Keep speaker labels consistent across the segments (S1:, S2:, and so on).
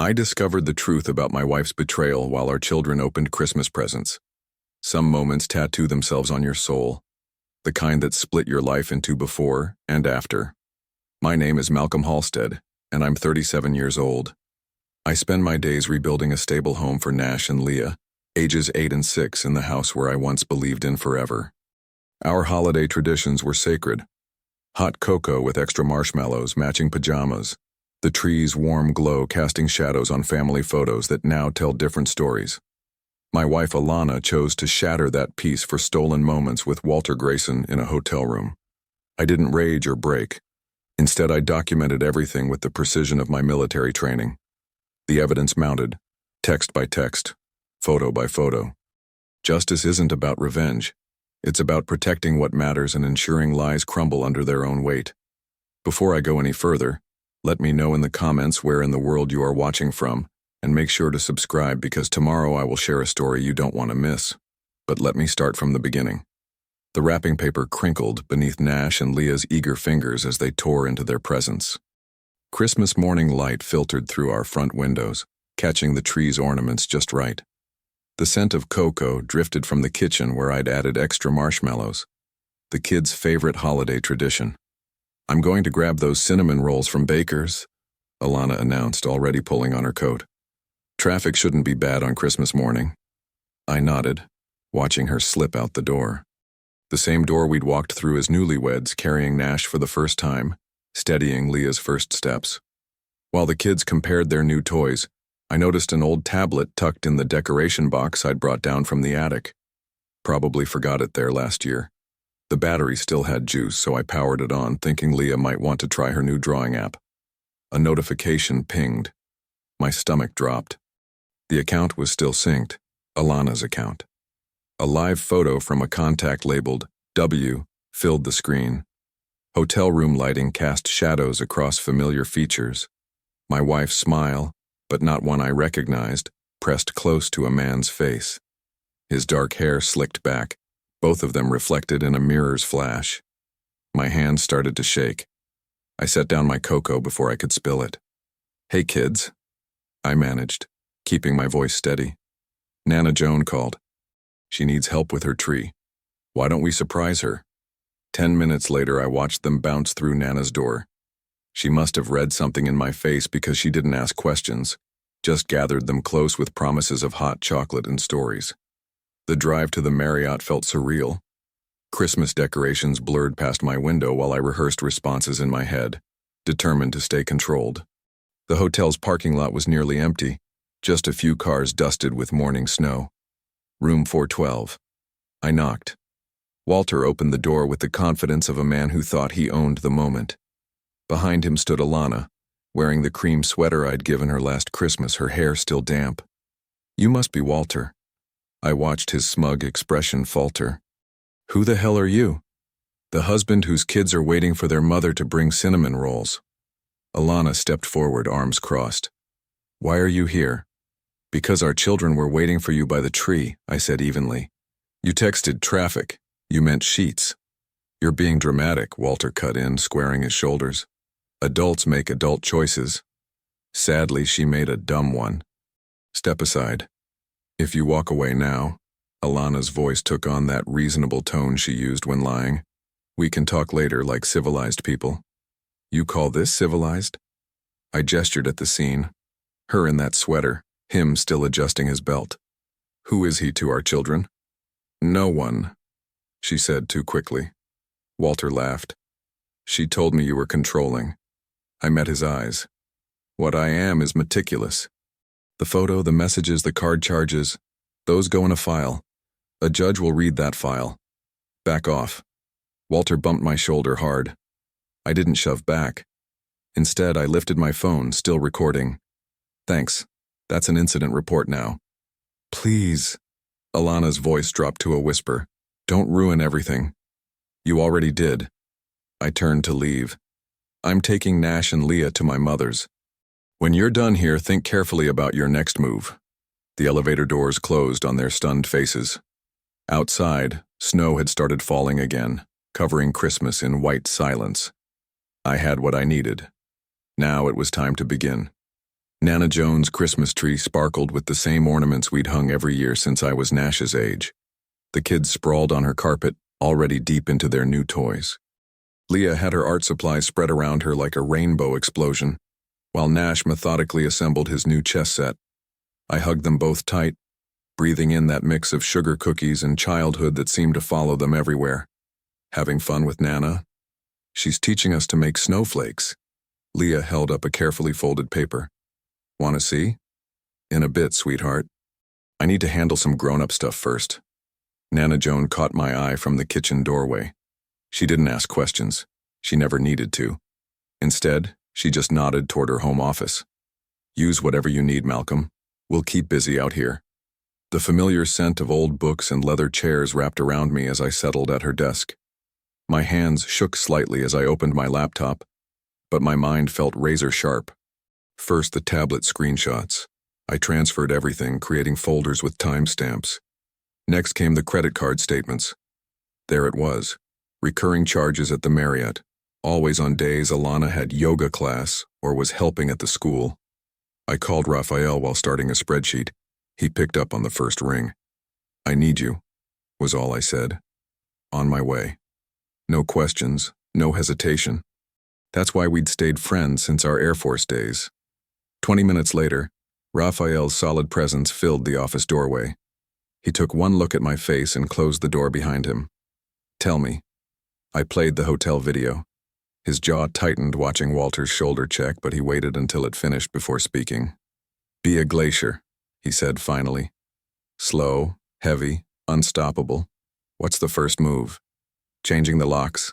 S1: I discovered the truth about my wife's betrayal while our children opened Christmas presents. Some moments tattoo themselves on your soul, the kind that split your life into before and after. My name is Malcolm Halstead, and I'm 37 years old. I spend my days rebuilding a stable home for Nash and Leah, ages 8 and 6, in the house where I once believed in forever. Our holiday traditions were sacred. Hot cocoa with extra marshmallows, matching pajamas, the tree's warm glow casting shadows on family photos that now tell different stories. My wife Alana chose to shatter that peace for stolen moments with Walter Grayson in a hotel room. I didn't rage or break. Instead, I documented everything with the precision of my military training. The evidence mounted, text by text, photo by photo. Justice isn't about revenge. It's about protecting what matters and ensuring lies crumble under their own weight. Before I go any further, let me know in the comments where in the world you are watching from, and make sure to subscribe because tomorrow I will share a story you don't want to miss. But let me start from the beginning. The wrapping paper crinkled beneath Nash and Leah's eager fingers as they tore into their presents. Christmas morning light filtered through our front windows, catching the tree's ornaments just right. The scent of cocoa drifted from the kitchen where I'd added extra marshmallows, the kids' favorite holiday tradition. "I'm going to grab those cinnamon rolls from Baker's," Alana announced, already pulling on her coat. "Traffic shouldn't be bad on Christmas morning." I nodded, watching her slip out the door. The same door we'd walked through as newlyweds, carrying Nash for the first time, steadying Leah's first steps. While the kids compared their new toys, I noticed an old tablet tucked in the decoration box I'd brought down from the attic. Probably forgot it there last year. The battery still had juice, so I powered it on, thinking Leah might want to try her new drawing app. A notification pinged. My stomach dropped. The account was still synced, Alana's account. A live photo from a contact labeled W filled the screen. Hotel room lighting cast shadows across familiar features. My wife's smile, but not one I recognized, pressed close to a man's face. His dark hair slicked back, both of them reflected in a mirror's flash. My hands started to shake. I set down my cocoa before I could spill it. "Hey kids," I managed, keeping my voice steady. "Nana Joan called. She needs help with her tree. Why don't we surprise her?" 10 minutes later, I watched them bounce through Nana's door. She must have read something in my face because she didn't ask questions, just gathered them close with promises of hot chocolate and stories. The drive to the Marriott felt surreal. Christmas decorations blurred past my window while I rehearsed responses in my head, determined to stay controlled. The hotel's parking lot was nearly empty, just a few cars dusted with morning snow. Room 412. I knocked. Walter opened the door with the confidence of a man who thought he owned the moment. Behind him stood Alana, wearing the cream sweater I'd given her last Christmas, her hair still damp. "You must be Walter." I watched his smug expression falter. "Who the hell are you?" "The husband whose kids are waiting for their mother to bring cinnamon rolls." Alana stepped forward, arms crossed. "Why are you here?" "Because our children were waiting for you by the tree," I said evenly. "You texted traffic. You meant sheets." "You're being dramatic," Walter cut in, squaring his shoulders. "Adults make adult choices." Sadly, she made a dumb one. "Step aside. If you walk away now," Alana's voice took on that reasonable tone she used when lying, "we can talk later like civilized people." "You call this civilized?" I gestured at the scene. Her in that sweater, him still adjusting his belt. "Who is he to our children?" "No one," she said too quickly. Walter laughed. "She told me you were controlling." I met his eyes. "What I am is meticulous. The photo, the messages, the card charges, those go in a file. A judge will read that file." "Back off." Walter bumped my shoulder hard. I didn't shove back. Instead, I lifted my phone, still recording. "Thanks. That's an incident report now." "Please." Alana's voice dropped to a whisper. "Don't ruin everything." "You already did." I turned to leave. "I'm taking Nash and Leah to my mother's. When you're done here, think carefully about your next move." The elevator doors closed on their stunned faces. Outside, snow had started falling again, covering Christmas in white silence. I had what I needed. Now it was time to begin. Nana Jones' Christmas tree sparkled with the same ornaments we'd hung every year since I was Nash's age. The kids sprawled on her carpet, already deep into their new toys. Leah had her art supplies spread around her like a rainbow explosion, while Nash methodically assembled his new chess set. I hugged them both tight, breathing in that mix of sugar cookies and childhood that seemed to follow them everywhere. Having fun with Nana? She's teaching us to make snowflakes. Leah held up a carefully folded paper. Want to see? In a bit, sweetheart. I need to handle some grown-up stuff first. Nana Joan caught my eye from the kitchen doorway. She didn't ask questions. She never needed to. Instead, she just nodded toward her home office. Use whatever you need, Malcolm. We'll keep busy out here. The familiar scent of old books and leather chairs wrapped around me as I settled at her desk. My hands shook slightly as I opened my laptop, but my mind felt razor sharp. First, the tablet screenshots. I transferred everything, creating folders with timestamps. Next came the credit card statements. There it was. Recurring charges at the Marriott, always on days Alana had yoga class or was helping at the school. I called Raphael while starting a spreadsheet. He picked up on the first ring. I need you, was all I said. On my way. No questions, no hesitation. That's why we'd stayed friends since our Air Force days. 20 minutes later, Raphael's solid presence filled the office doorway. He took one look at my face and closed the door behind him. Tell me. I played the hotel video. His jaw tightened watching Walter's shoulder check, but he waited until it finished before speaking. Be a glacier, he said finally. Slow, heavy, unstoppable. What's the first move? Changing the locks?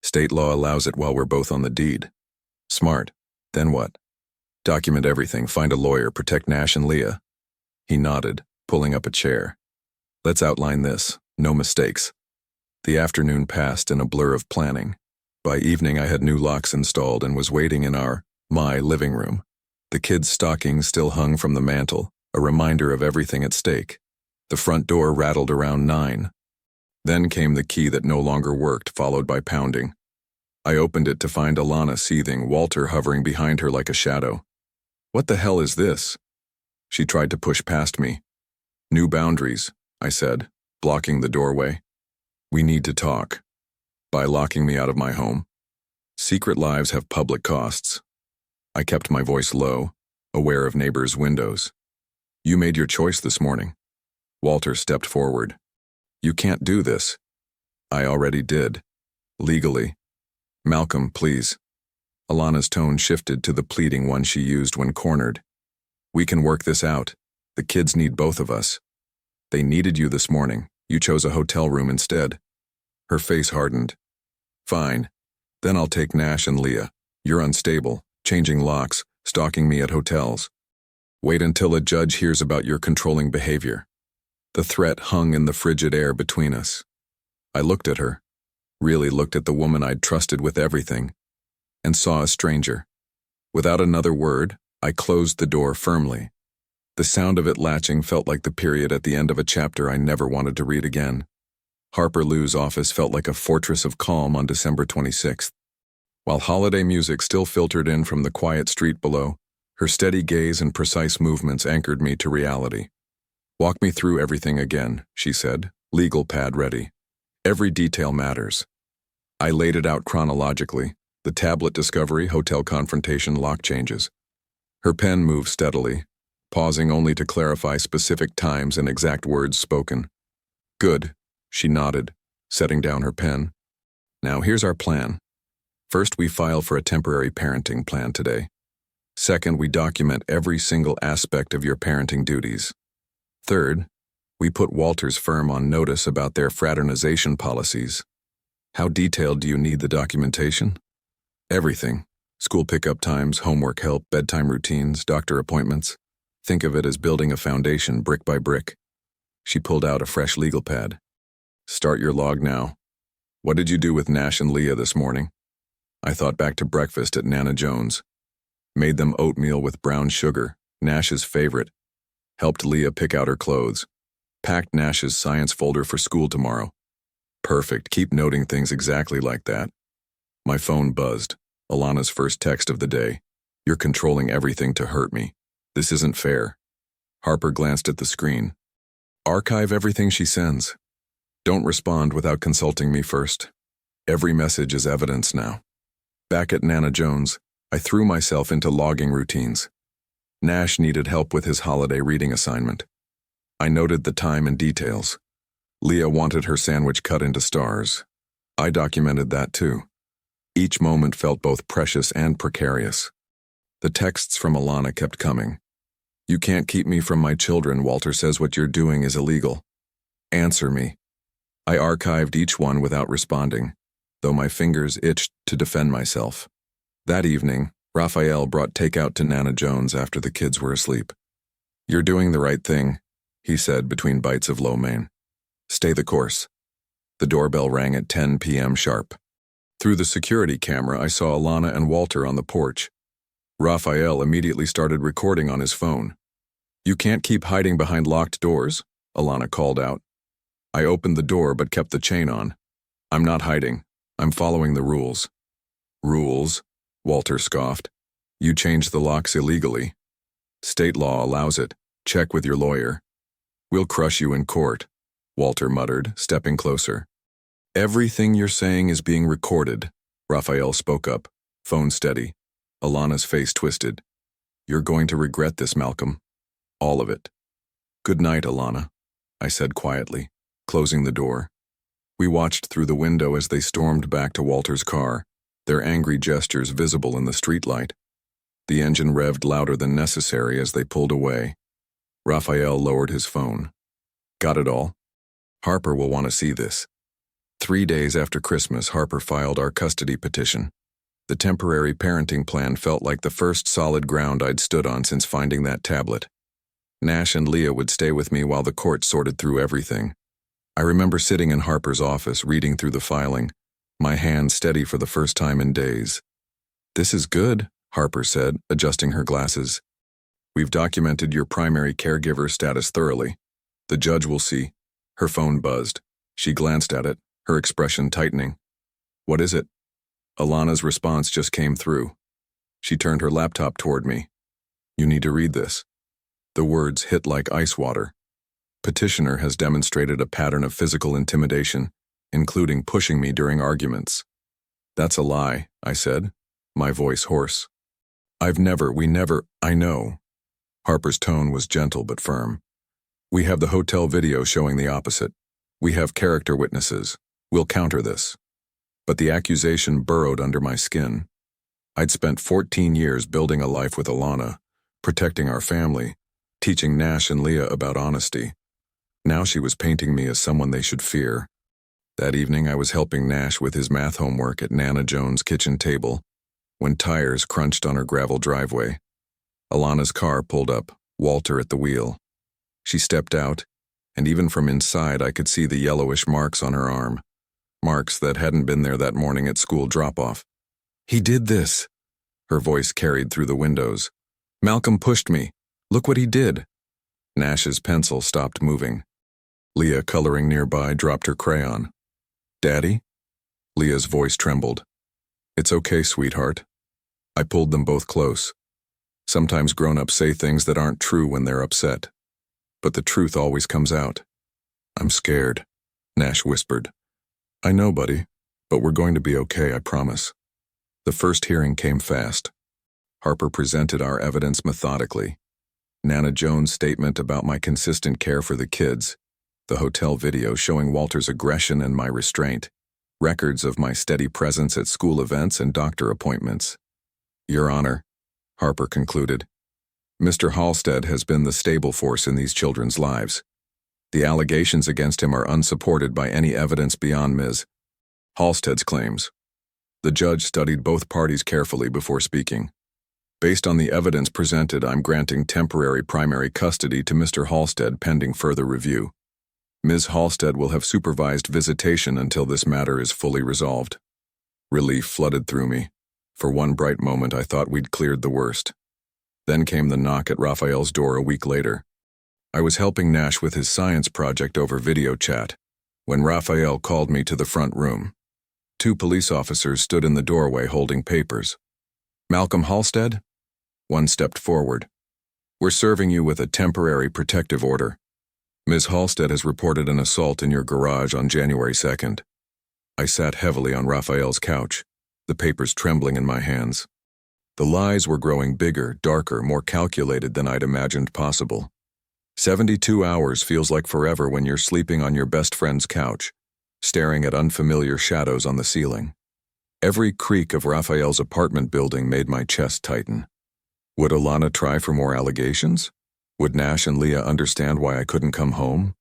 S1: State law allows it while we're both on the deed. Smart. Then what? Document everything, find a lawyer, protect Nash and Leah. He nodded, pulling up a chair. Let's outline this. No mistakes. The afternoon passed in a blur of planning. By evening, I had new locks installed and was waiting in my living room. The kids' stockings still hung from the mantel, a reminder of everything at stake. The front door rattled around 9. Then came the key that no longer worked, followed by pounding. I opened it to find Alana seething, Walter hovering behind her like a shadow. What the hell is this? She tried to push past me. New boundaries, I said, blocking the doorway. We need to talk. By locking me out of my home. Secret lives have public costs. I kept my voice low, aware of neighbors' windows. You made your choice this morning. Walter stepped forward. You can't do this. I already did. Legally. Malcolm, please. Alana's tone shifted to the pleading one she used when cornered. We can work this out. The kids need both of us. They needed you this morning. You chose a hotel room instead. Her face hardened. Fine. Then I'll take Nash and Leah. You're unstable, changing locks, stalking me at hotels. Wait until a judge hears about your controlling behavior. The threat hung in the frigid air between us. I looked at her, really looked at the woman I'd trusted with everything, and saw a stranger. Without another word, I closed the door firmly. The sound of it latching felt like the period at the end of a chapter I never wanted to read again. Harper Lou's office felt like a fortress of calm on December 26th. While holiday music still filtered in from the quiet street below, her steady gaze and precise movements anchored me to reality. Walk me through everything again, she said, legal pad ready. Every detail matters. I laid it out chronologically, the tablet discovery, hotel confrontation, lock changes. Her pen moved steadily, pausing only to clarify specific times and exact words spoken. Good, she nodded, setting down her pen. Now here's our plan. First, we file for a temporary parenting plan today. Second, we document every single aspect of your parenting duties. Third, we put Walter's firm on notice about their fraternization policies. How detailed do you need the documentation? Everything. School pickup times, homework help, bedtime routines, doctor appointments. Think of it as building a foundation brick by brick. She pulled out a fresh legal pad. Start your log now. What did you do with Nash and Leah this morning? I thought back to breakfast at Nana Jones. Made them oatmeal with brown sugar, Nash's favorite. Helped Leah pick out her clothes. Packed Nash's science folder for school tomorrow. Perfect, keep noting things exactly like that. My phone buzzed, Alana's first text of the day. You're controlling everything to hurt me. This isn't fair. Harper glanced at the screen. Archive everything she sends. Don't respond without consulting me first. Every message is evidence now. Back at Nana Jones, I threw myself into logging routines. Nash needed help with his holiday reading assignment. I noted the time and details. Leah wanted her sandwich cut into stars. I documented that too. Each moment felt both precious and precarious. The texts from Alana kept coming. You can't keep me from my children. Walter says what you're doing is illegal. Answer me. I archived each one without responding, though my fingers itched to defend myself. That evening, Raphael brought takeout to Nana Jones after the kids were asleep. You're doing the right thing, he said between bites of lo mein. Stay the course. The doorbell rang at 10 p.m. sharp. Through the security camera, I saw Alana and Walter on the porch. Raphael immediately started recording on his phone. You can't keep hiding behind locked doors, Alana called out. I opened the door but kept the chain on. I'm not hiding. I'm following the rules. Rules? Walter scoffed. You changed the locks illegally. State law allows it. Check with your lawyer. We'll crush you in court, Walter muttered, stepping closer. Everything you're saying is being recorded, Raphael spoke up, phone steady. Alana's face twisted. You're going to regret this, Malcolm. All of it. Good night, Alana, I said quietly, closing the door. We watched through the window as they stormed back to Walter's car, their angry gestures visible in the streetlight. The engine revved louder than necessary as they pulled away. Raphael lowered his phone. Got it all? Harper will want to see this. 3 days after Christmas, Harper filed our custody petition. The temporary parenting plan felt like the first solid ground I'd stood on since finding that tablet. Nash and Leah would stay with me while the court sorted through everything. I remember sitting in Harper's office, reading through the filing, my hand steady for the first time in days. This is good, Harper said, adjusting her glasses. We've documented your primary caregiver status thoroughly. The judge will see. Her phone buzzed. She glanced at it, her expression tightening. What is it? Alana's response just came through. She turned her laptop toward me. You need to read this. The words hit like ice water. Petitioner has demonstrated a pattern of physical intimidation, including pushing me during arguments. That's a lie, I said, my voice hoarse. I know. Harper's tone was gentle but firm. We have the hotel video showing the opposite. We have character witnesses. We'll counter this. But the accusation burrowed under my skin. I'd spent 14 years building a life with Alana, protecting our family, teaching Nash and Leah about honesty. Now she was painting me as someone they should fear. That evening I was helping Nash with his math homework at Nana Jones' kitchen table when tires crunched on her gravel driveway. Alana's car pulled up, Walter at the wheel. She stepped out, and even from inside I could see the yellowish marks on her arm. Marks that hadn't been there that morning at school drop-off. He did this. Her voice carried through the windows. Malcolm pushed me. Look what he did. Nash's pencil stopped moving. Leah, coloring nearby, dropped her crayon. Daddy? Leah's voice trembled. It's okay, sweetheart. I pulled them both close. Sometimes grown-ups say things that aren't true when they're upset. But the truth always comes out. I'm scared, Nash whispered. I know, buddy, but we're going to be okay, I promise. The first hearing came fast. Harper presented our evidence methodically. Nana Jones' statement about my consistent care for the kids, the hotel video showing Walter's aggression and my restraint, records of my steady presence at school events and doctor appointments. Your Honor, Harper concluded, Mr. Halstead has been the stable force in these children's lives. The allegations against him are unsupported by any evidence beyond Ms. Halstead's claims. The judge studied both parties carefully before speaking. Based on the evidence presented, I'm granting temporary primary custody to Mr. Halstead pending further review. Ms. Halstead will have supervised visitation until this matter is fully resolved. Relief flooded through me. For one bright moment, I thought we'd cleared the worst. Then came the knock at Raphael's door a week later. I was helping Nash with his science project over video chat when Raphael called me to the front room. 2 police officers stood in the doorway holding papers. Malcolm Halstead? One stepped forward. "We're serving you with a temporary protective order. Ms. Halstead has reported an assault in your garage on January 2nd. I sat heavily on Raphael's couch, the papers trembling in my hands. The lies were growing bigger, darker, more calculated than I'd imagined possible. 72 hours feels like forever when you're sleeping on your best friend's couch, staring at unfamiliar shadows on the ceiling. Every creak of Raphael's apartment building made my chest tighten. Would Alana try for more allegations? Would Nash and Leah understand why I couldn't come home?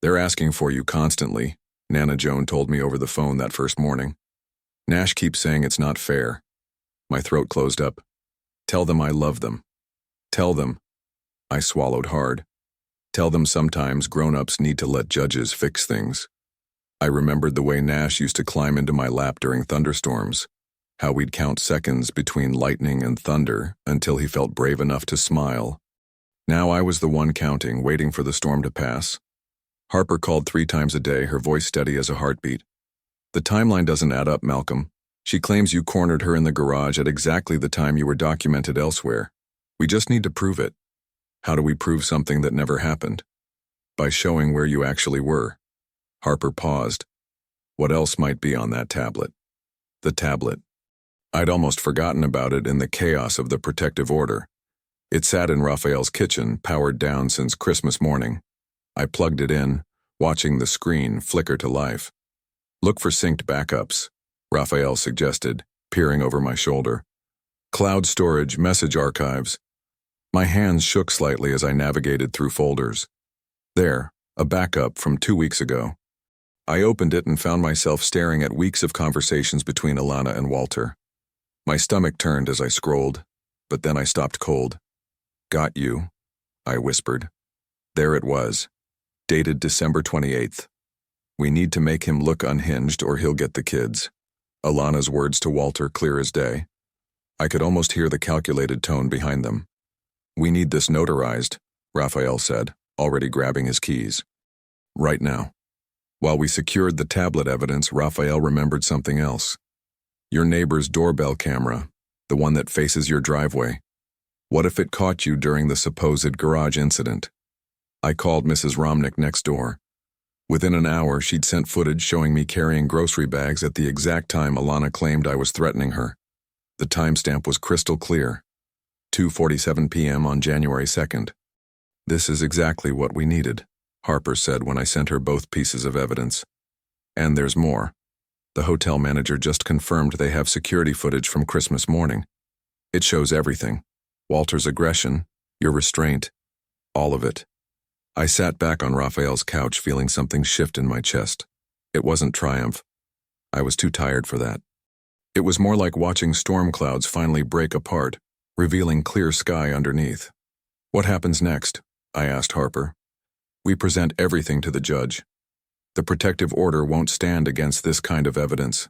S1: "They're asking for you constantly," Nana Joan told me over the phone that first morning. "Nash keeps saying it's not fair." My throat closed up. "Tell them I love them. Tell them." I swallowed hard. "Tell them sometimes grown-ups need to let judges fix things." I remembered the way Nash used to climb into my lap during thunderstorms, how we'd count seconds between lightning and thunder until he felt brave enough to smile. Now I was the one counting, waiting for the storm to pass. Harper called 3 times a day, her voice steady as a heartbeat. "The timeline doesn't add up, Malcolm. She claims you cornered her in the garage at exactly the time you were documented elsewhere. We just need to prove it." "How do we prove something that never happened?" "By showing where you actually were." Harper paused. What else might be on that tablet? The tablet. I'd almost forgotten about it in the chaos of the protective order. It sat in Raphael's kitchen, powered down since Christmas morning. I plugged it in, watching the screen flicker to life. "Look for synced backups," Raphael suggested, peering over my shoulder. "Cloud storage, message archives." My hands shook slightly as I navigated through folders. There, a backup from 2 weeks ago. I opened it and found myself staring at weeks of conversations between Alana and Walter. My stomach turned as I scrolled, but then I stopped cold. "Got you," I whispered. There it was, dated December 28th. "We need to make him look unhinged or he'll get the kids." Alana's words to Walter clear as day. I could almost hear the calculated tone behind them. "We need this notarized," Raphael said, already grabbing his keys. "Right now." While we secured the tablet evidence, Raphael remembered something else. "Your neighbor's doorbell camera, the one that faces your driveway. What if it caught you during the supposed garage incident?" I called Mrs. Romnick next door. Within an hour, she'd sent footage showing me carrying grocery bags at the exact time Alana claimed I was threatening her. The timestamp was crystal clear. 2:47 p.m. on January 2nd. "This is exactly what we needed," Harper said when I sent her both pieces of evidence. "And there's more. The hotel manager just confirmed they have security footage from Christmas morning. It shows everything. Walter's aggression, your restraint, all of it." I sat back on Raphael's couch feeling something shift in my chest. It wasn't triumph. I was too tired for that. It was more like watching storm clouds finally break apart, revealing clear sky underneath. "What happens next?" I asked Harper. "We present everything to the judge. The protective order won't stand against this kind of evidence.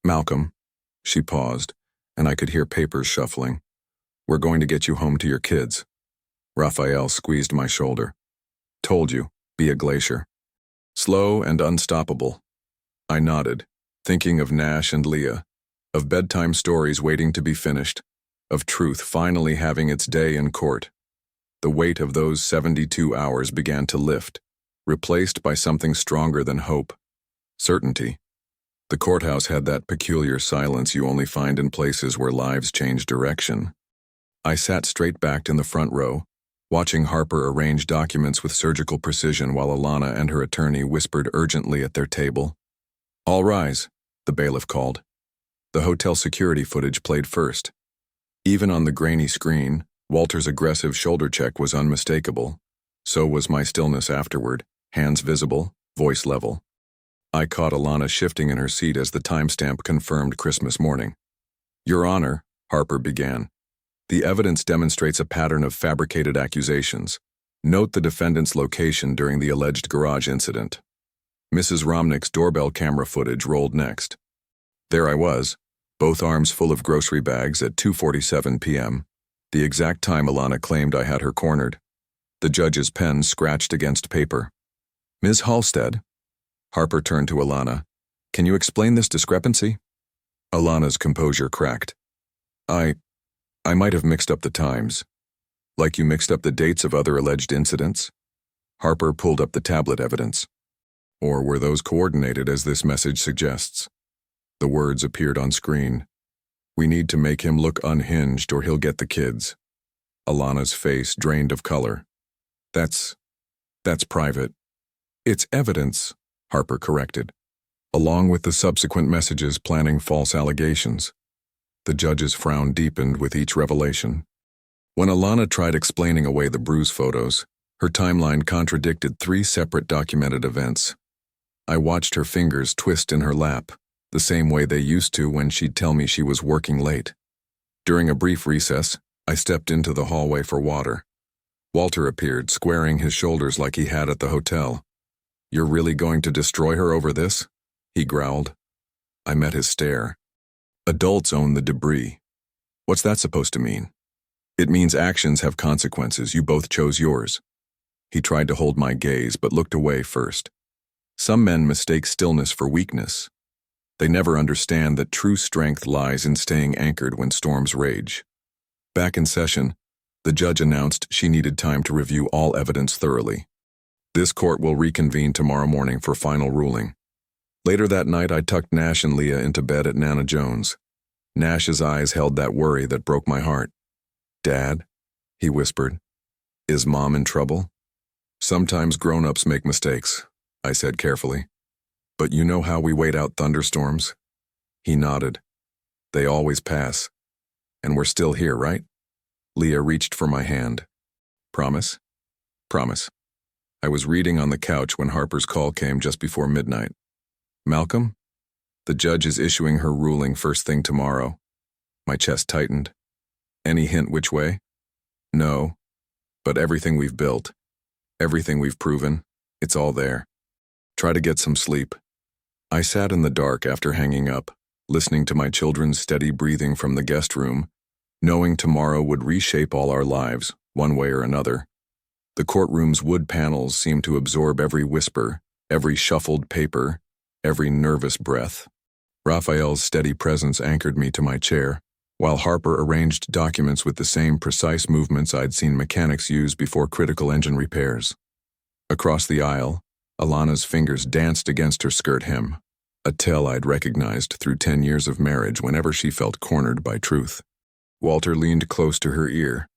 S1: Malcolm," she paused, and I could hear papers shuffling. "We're going to get you home to your kids." Raphael squeezed my shoulder. "Told you, be a glacier. Slow and unstoppable." I nodded, thinking of Nash and Leah, of bedtime stories waiting to be finished, of truth finally having its day in court. The weight of those 72 hours began to lift, replaced by something stronger than hope. Certainty. The courthouse had that peculiar silence you only find in places where lives change direction. I sat straight backed in the front row, watching Harper arrange documents with surgical precision while Alana and her attorney whispered urgently at their table. "All rise," the bailiff called. The hotel security footage played first. Even on the grainy screen, Walter's aggressive shoulder check was unmistakable. So was my stillness afterward, hands visible, voice level. I caught Alana shifting in her seat as the timestamp confirmed Christmas morning. "Your Honor," Harper began, "the evidence demonstrates a pattern of fabricated accusations. Note the defendant's location during the alleged garage incident." Mrs. Romnick's doorbell camera footage rolled next. There I was, both arms full of grocery bags at 2:47 p.m., the exact time Alana claimed I had her cornered. The judge's pen scratched against paper. "Ms. Halstead," Harper turned to Alana, "can you explain this discrepancy?" Alana's composure cracked. I I might have mixed up the times. Like you mixed up the dates of other alleged incidents? Harper pulled up the tablet evidence. Or were those coordinated as this message suggests? The words appeared on screen. We need to make him look unhinged or he'll get the kids. Alana's face drained of color. That's private. It's evidence, Harper corrected, along with the subsequent messages planning false allegations. The judge's frown deepened with each revelation. When Alana tried explaining away the bruise photos, her timeline contradicted 3 separate documented events. I watched her fingers twist in her lap, the same way they used to when she'd tell me she was working late. During a brief recess, I stepped into the hallway for water. Walter appeared, squaring his shoulders like he had at the hotel. You're really going to destroy her over this? He growled. I met his stare. Adults own the debris. What's that supposed to mean? It means actions have consequences. You both chose yours. He tried to hold my gaze, but looked away first. Some men mistake stillness for weakness. They never understand that true strength lies in staying anchored when storms rage. Back in session, the judge announced she needed time to review all evidence thoroughly. This court will reconvene tomorrow morning for final ruling. Later that night, I tucked Nash and Leah into bed at Nana Jones. Nash's eyes held that worry that broke my heart. Dad, he whispered, is Mom in trouble? Sometimes grown-ups make mistakes, I said carefully. But you know how we wait out thunderstorms? He nodded. They always pass. And we're still here, right? Leah reached for my hand. Promise? Promise. I was reading on the couch when Harper's call came just before midnight. Malcolm? The judge is issuing her ruling first thing tomorrow. My chest tightened. Any hint which way? No. But everything we've built, everything we've proven, it's all there. Try to get some sleep. I sat in the dark after hanging up, listening to my children's steady breathing from the guest room, knowing tomorrow would reshape all our lives, one way or another. The courtroom's wood panels seemed to absorb every whisper, every shuffled paper, every nervous breath. Raphael's steady presence anchored me to my chair, while Harper arranged documents with the same precise movements I'd seen mechanics use before critical engine repairs. Across the aisle, Alana's fingers danced against her skirt hem, a tell I'd recognized through 10 years of marriage whenever she felt cornered by truth. Walter leaned close to her ear,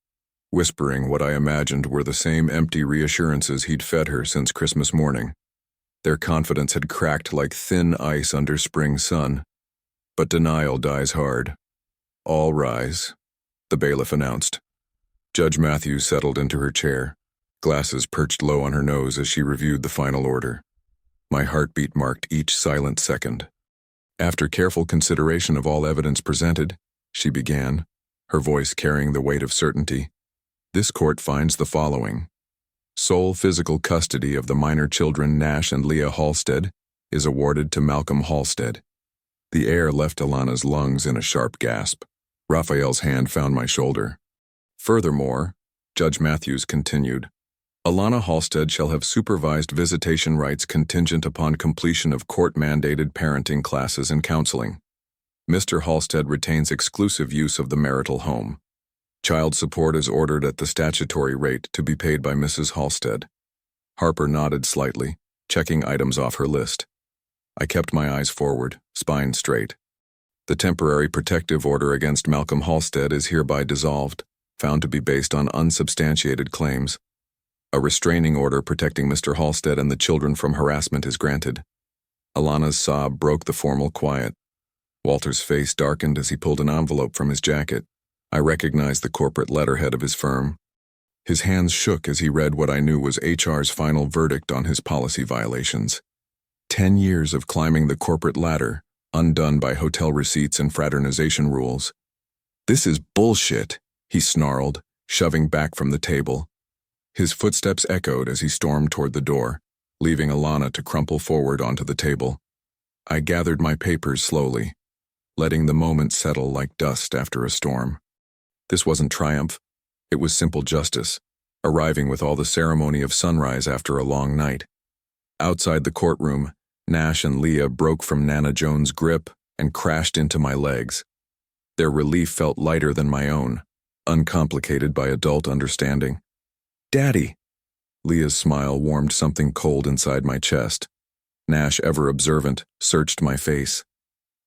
S1: whispering what I imagined were the same empty reassurances he'd fed her since Christmas morning. Their confidence had cracked like thin ice under spring sun. But denial dies hard. All rise, the bailiff announced. Judge Matthews settled into her chair, glasses perched low on her nose as she reviewed the final order. My heartbeat marked each silent second. After careful consideration of all evidence presented, she began, her voice carrying the weight of certainty. This court finds the following. Sole physical custody of the minor children Nash and Leah Halstead is awarded to Malcolm Halstead. The air left Alana's lungs in a sharp gasp. Raphael's hand found my shoulder. Furthermore, Judge Matthews continued, Alana Halstead shall have supervised visitation rights contingent upon completion of court-mandated parenting classes and counseling. Mr. Halstead retains exclusive use of the marital home. Child support is ordered at the statutory rate to be paid by Mrs. Halstead. Harper nodded slightly, checking items off her list. I kept my eyes forward, spine straight. The temporary protective order against Malcolm Halstead is hereby dissolved, found to be based on unsubstantiated claims. A restraining order protecting Mr. Halstead and the children from harassment is granted. Alana's sob broke the formal quiet. Walter's face darkened as he pulled an envelope from his jacket. I recognized the corporate letterhead of his firm. His hands shook as he read what I knew was HR's final verdict on his policy violations. 10 years of climbing the corporate ladder, undone by hotel receipts and fraternization rules. This is bullshit, he snarled, shoving back from the table. His footsteps echoed as he stormed toward the door, leaving Alana to crumple forward onto the table. I gathered my papers slowly, letting the moment settle like dust after a storm. This wasn't triumph. It was simple justice, arriving with all the ceremony of sunrise after a long night. Outside the courtroom, Nash and Leah broke from Nana Jones' grip and crashed into my legs. Their relief felt lighter than my own, uncomplicated by adult understanding. Daddy! Leah's smile warmed something cold inside my chest. Nash, ever observant, searched my face.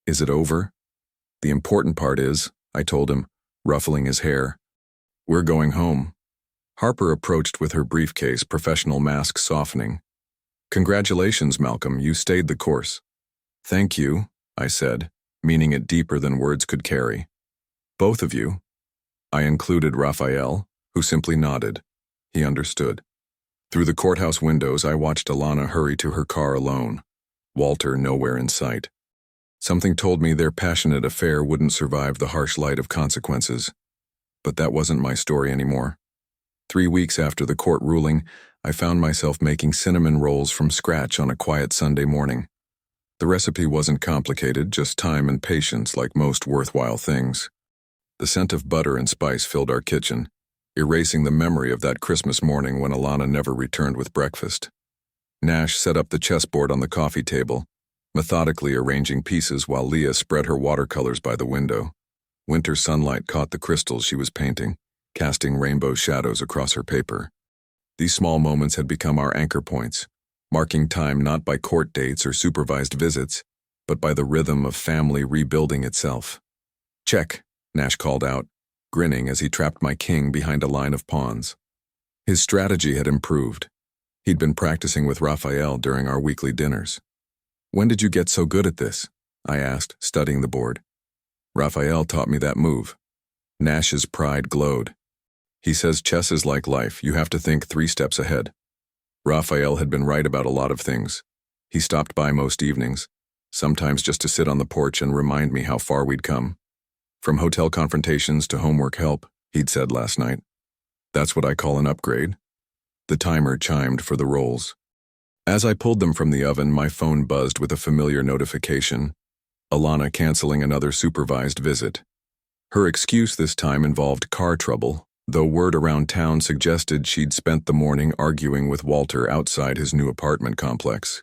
S1: Is it over? The important part is, I told him, ruffling his hair. We're going home. Harper approached with her briefcase, professional mask softening. Congratulations, Malcolm, you stayed the course. Thank you, I said, meaning it deeper than words could carry. Both of you. I included Raphael, who simply nodded. He understood. Through the courthouse windows, I watched Alana hurry to her car alone. Walter nowhere in sight. Something told me their passionate affair wouldn't survive the harsh light of consequences. But that wasn't my story anymore. 3 weeks after the court ruling, I found myself making cinnamon rolls from scratch on a quiet Sunday morning. The recipe wasn't complicated, just time and patience like most worthwhile things. The scent of butter and spice filled our kitchen, erasing the memory of that Christmas morning when Alana never returned with breakfast. Nash set up the chessboard on the coffee table, methodically arranging pieces while Leah spread her watercolors by the window. Winter sunlight caught the crystals she was painting, casting rainbow shadows across her paper. These small moments had become our anchor points, marking time not by court dates or supervised visits, but by the rhythm of family rebuilding itself. Check, Nash called out, grinning as he trapped my king behind a line of pawns. His strategy had improved. He'd been practicing with Raphael during our weekly dinners. When did you get so good at this? I asked, studying the board. Raphael taught me that move. Nash's pride glowed. He says chess is like life, you have to think 3 steps ahead. Raphael had been right about a lot of things. He stopped by most evenings, sometimes just to sit on the porch and remind me how far we'd come. From hotel confrontations to homework help, he'd said last night. That's what I call an upgrade. The timer chimed for the rolls. As I pulled them from the oven, my phone buzzed with a familiar notification. Alana canceling another supervised visit. Her excuse this time involved car trouble, though word around town suggested she'd spent the morning arguing with Walter outside his new apartment complex.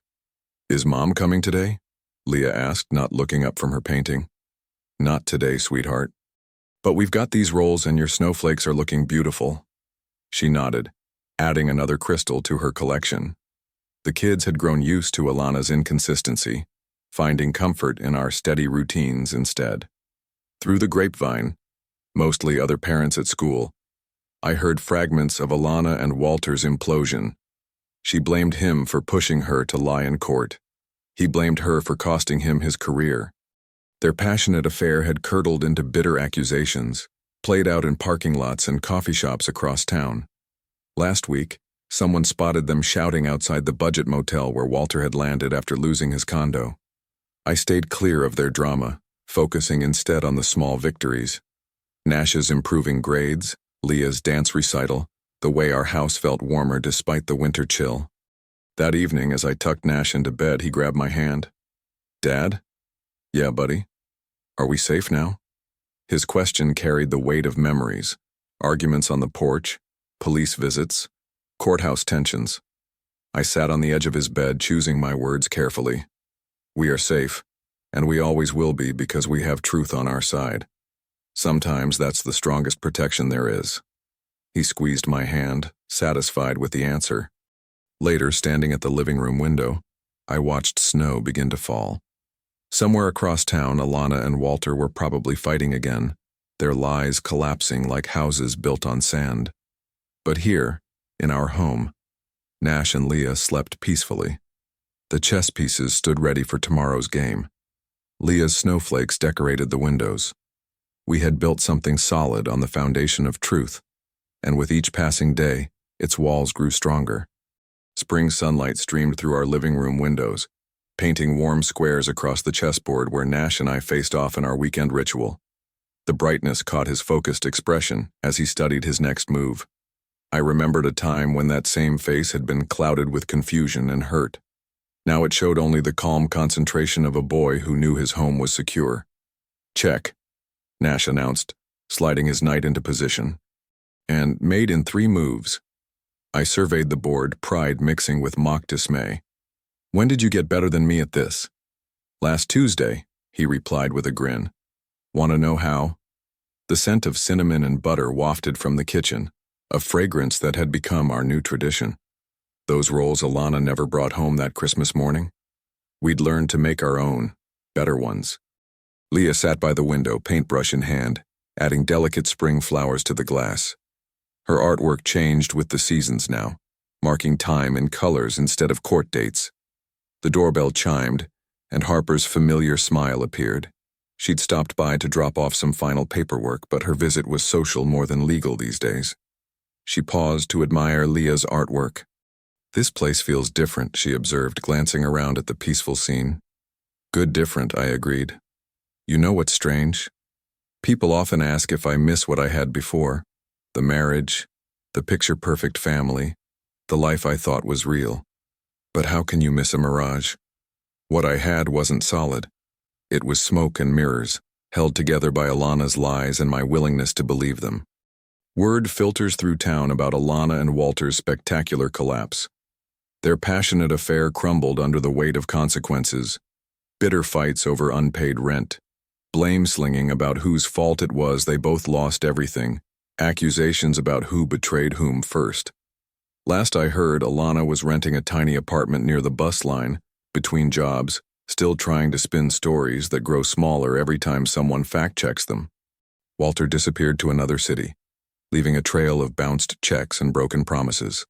S1: Is Mom coming today? Leah asked, not looking up from her painting. Not today, sweetheart. But we've got these rolls and your snowflakes are looking beautiful. She nodded, adding another crystal to her collection. The kids had grown used to Alana's inconsistency, finding comfort in our steady routines instead. Through the grapevine, mostly other parents at school, I heard fragments of Alana and Walter's implosion. She blamed him for pushing her to lie in court. He blamed her for costing him his career. Their passionate affair had curdled into bitter accusations, played out in parking lots and coffee shops across town. Last week, someone spotted them shouting outside the budget motel where Walter had landed after losing his condo. I stayed clear of their drama, focusing instead on the small victories. Nash's improving grades, Leah's dance recital, the way our house felt warmer despite the winter chill. That evening, as I tucked Nash into bed, he grabbed my hand. Dad? Yeah, buddy. Are we safe now? His question carried the weight of memories, arguments on the porch, police visits, courthouse tensions. I sat on the edge of his bed, choosing my words carefully. We are safe, and we always will be because we have truth on our side. Sometimes that's the strongest protection there is. He squeezed my hand, satisfied with the answer. Later, standing at the living room window, I watched snow begin to fall. Somewhere across town, Alana and Walter were probably fighting again, their lies collapsing like houses built on sand. But here, in our home, Nash and Leah slept peacefully. The chess pieces stood ready for tomorrow's game. Leah's snowflakes decorated the windows. We had built something solid on the foundation of truth, and with each passing day, its walls grew stronger. Spring sunlight streamed through our living room windows, painting warm squares across the chessboard where Nash and I faced off in our weekend ritual. The brightness caught his focused expression as he studied his next move. I remembered a time when that same face had been clouded with confusion and hurt. Now it showed only the calm concentration of a boy who knew his home was secure. Check, Nash announced, sliding his knight into position. And made in 3 moves. I surveyed the board, pride mixing with mock dismay. When did you get better than me at this? Last Tuesday, he replied with a grin. Want to know how? The scent of cinnamon and butter wafted from the kitchen, a fragrance that had become our new tradition. Those rolls Alana never brought home that Christmas morning? We'd learned to make our own, better ones. Leah sat by the window, paintbrush in hand, adding delicate spring flowers to the glass. Her artwork changed with the seasons now, marking time in colors instead of court dates. The doorbell chimed, and Harper's familiar smile appeared. She'd stopped by to drop off some final paperwork, but her visit was social more than legal these days. She paused to admire Leah's artwork. "This place feels different," she observed, glancing around at the peaceful scene. "Good different," I agreed. "You know what's strange? People often ask if I miss what I had before. The marriage, the picture-perfect family, the life I thought was real. But how can you miss a mirage? What I had wasn't solid. It was smoke and mirrors, held together by Alana's lies and my willingness to believe them." Word filters through town about Alana and Walter's spectacular collapse. Their passionate affair crumbled under the weight of consequences, bitter fights over unpaid rent, blame-slinging about whose fault it was they both lost everything, accusations about who betrayed whom first. Last I heard, Alana was renting a tiny apartment near the bus line, between jobs, still trying to spin stories that grow smaller every time someone fact-checks them. Walter disappeared to another city, leaving a trail of bounced checks and broken promises.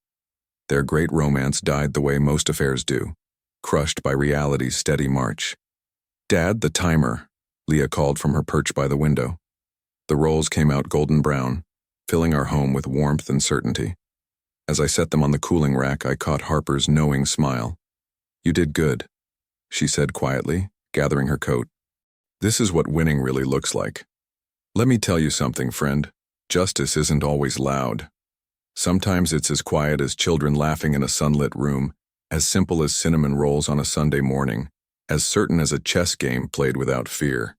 S1: Their great romance died the way most affairs do, crushed by reality's steady march. "Dad, the timer," Leah called from her perch by the window. The rolls came out golden brown, filling our home with warmth and certainty. As I set them on the cooling rack, I caught Harper's knowing smile. "You did good," she said quietly, gathering her coat. "This is what winning really looks like. Let me tell you something, friend. Justice isn't always loud. Sometimes it's as quiet as children laughing in a sunlit room, as simple as cinnamon rolls on a Sunday morning, as certain as a chess game played without fear.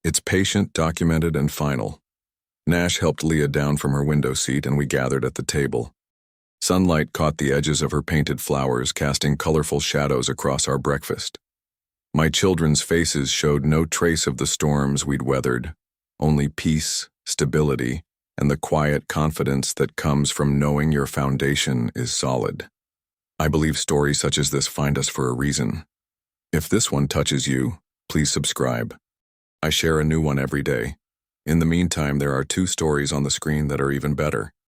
S1: It's patient, documented, and final." Nash helped Leah down from her window seat and we gathered at the table. Sunlight caught the edges of her painted flowers, casting colorful shadows across our breakfast. My children's faces showed no trace of the storms we'd weathered, only peace, stability, and the quiet confidence that comes from knowing your foundation is solid. I believe stories such as this find us for a reason. If this one touches you, please subscribe. I share a new one every day. In the meantime, there are 2 stories on the screen that are even better.